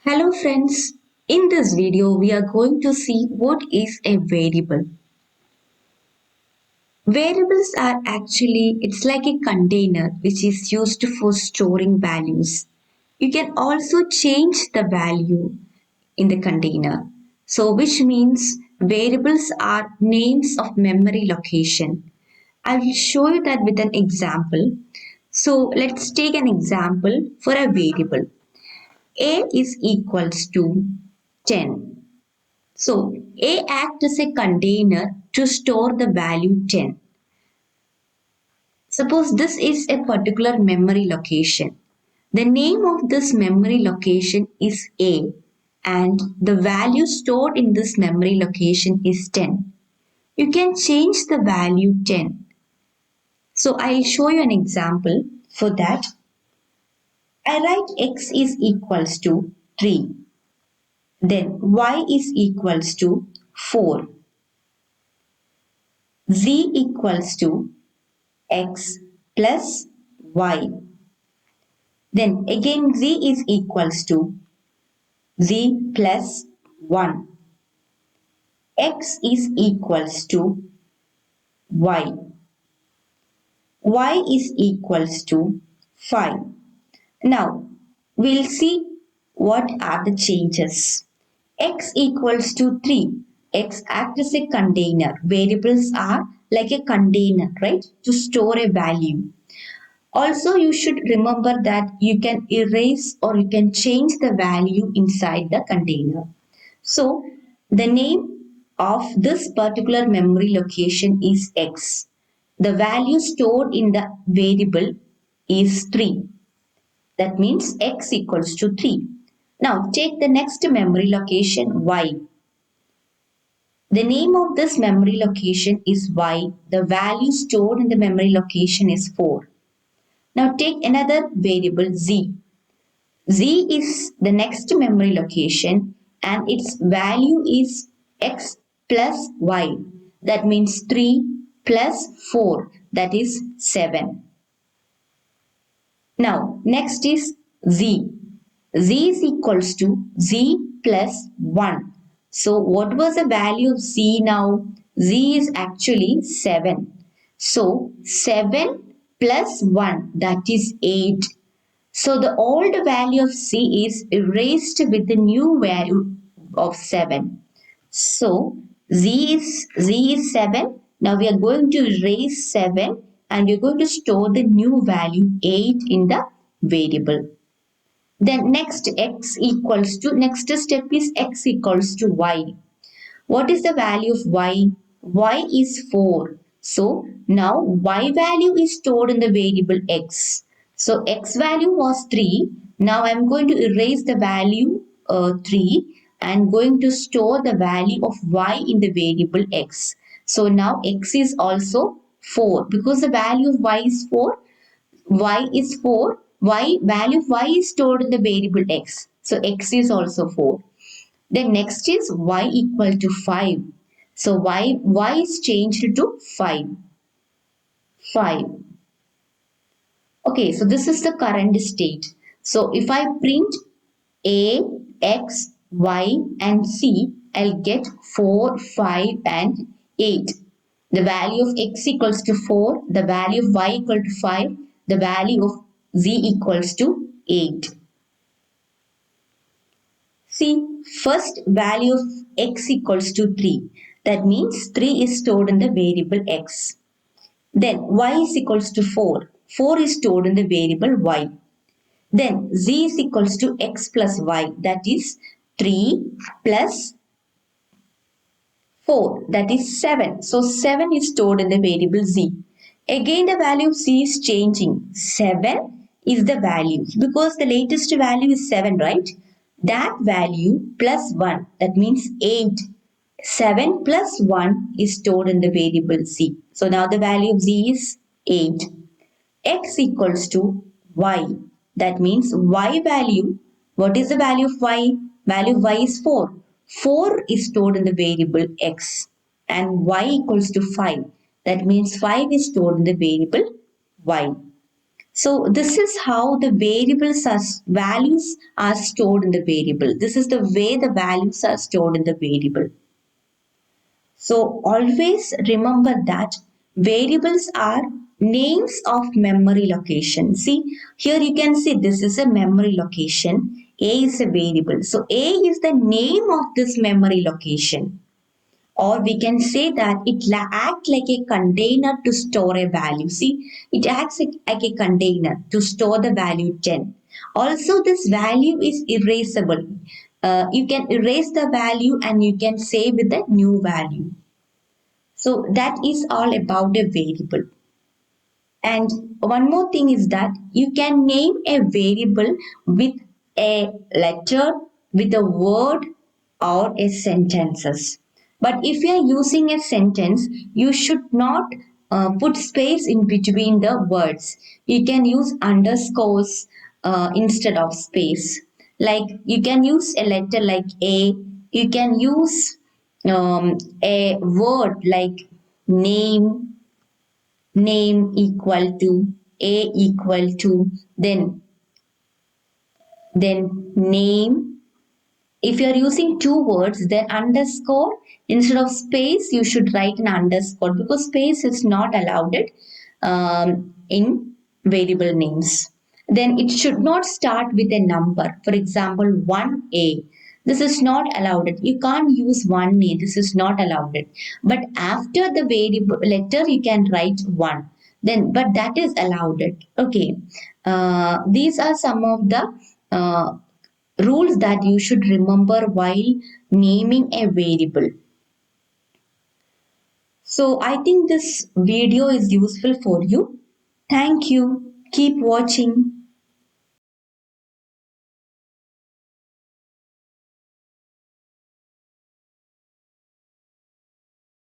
Hello friends, in this video we are going to see what is a variable. Variables are it's like a container which is used for storing values. You can also change the value in the container. So which means variables are names of memory location. I will show you that with an example. So let's take an example for a variable. A is equals to 10. So A acts as a container to store the value 10. Suppose this is a particular memory location. The name of this memory location is A and the value stored in this memory location is 10. You can change the value 10. So I'll show you an example for that. I write x is equals to 3. Then y is equals to 4. Z equals to x plus y. Then again z is equals to z plus 1. X is equals to y. Y is equals to 5. Now we'll see what are the changes. X equals to 3. X acts as a container. Variables are like a container, right? To store a value. Also, you should remember that you can erase or you can change the value inside the container. So, the name of this particular memory location is X. The value stored in the variable is 3. That means X equals to 3. Now, take the next memory location Y. The name of this memory location is Y. The value stored in the memory location is 4. Now take another variable z. Z is the next memory location and its value is x plus y. That means 3 plus 4, that is 7. Now next is z. Z is equals to z plus 1. So what was the value of z now? Z is actually 7. So 7 plus 1, that is 8. So the old value of c is erased with the new value of 7. So z is 7. Now we are going to erase 7 and we are going to store the new value 8 in the variable. Then next next step is x equals to y. What is the value of y? Y is 4. So now y value is stored in the variable x. So x value was 3. Now I am going to erase the value 3 and going to store the value of y in the variable x. So now x is also 4 because the value of y is 4. Y is 4. Value of y is stored in the variable x. So x is also 4. Then next is y equal to 5. So y is changed to 5. 5. Okay, so this is the current state. So if I print a, x, y and z, I'll get 4, 5 and 8. The value of x equals to 4, the value of y equal to 5, the value of z equals to 8. See, first value of x equals to 3. That means 3 is stored in the variable x. Then y is equals to 4. 4 is stored in the variable y. Then z is equals to x plus y. That is 3 plus 4. That is 7. So 7 is stored in the variable z. Again the value of z is changing. 7 is the value because the latest value is 7, right? That value plus 1, that means 8. 7 plus 1 is stored in the variable z. So now the value of z is 8. X equals to y. That means y value. What is the value of y? Value of y is 4. 4 is stored in the variable x. And y equals to 5. That means 5 is stored in the variable y. So this is how the values are stored in the variable. This is the way the values are stored in the variable. So always remember that variables are names of memory location. See, here you can see this is a memory location. A is a variable. So A is the name of this memory location. Or we can say that it acts like a container to store a value. See, it acts like a container to store the value 10. Also, this value is erasable. You can erase the value and you can save with a new value. So that is all about a variable. And one more thing is that you can name a variable with a letter, with a word, or a sentences. But if you are using a sentence, you should not put space in between the words. You can use underscores instead of space. Like you can use a letter like A. You can use a word like name, name equal to a equal to then name. If you are using two words, then underscore instead of space you should write an underscore because space is not allowed in variable names. Then it should not start with a number. For example, 1a. This is not allowed. You can't use 1a. This is not allowed. But after the variable letter, you can write 1. Then, but that is allowed. Okay. These are some of the rules that you should remember while naming a variable. So I think this video is useful for you. Thank you. Keep watching.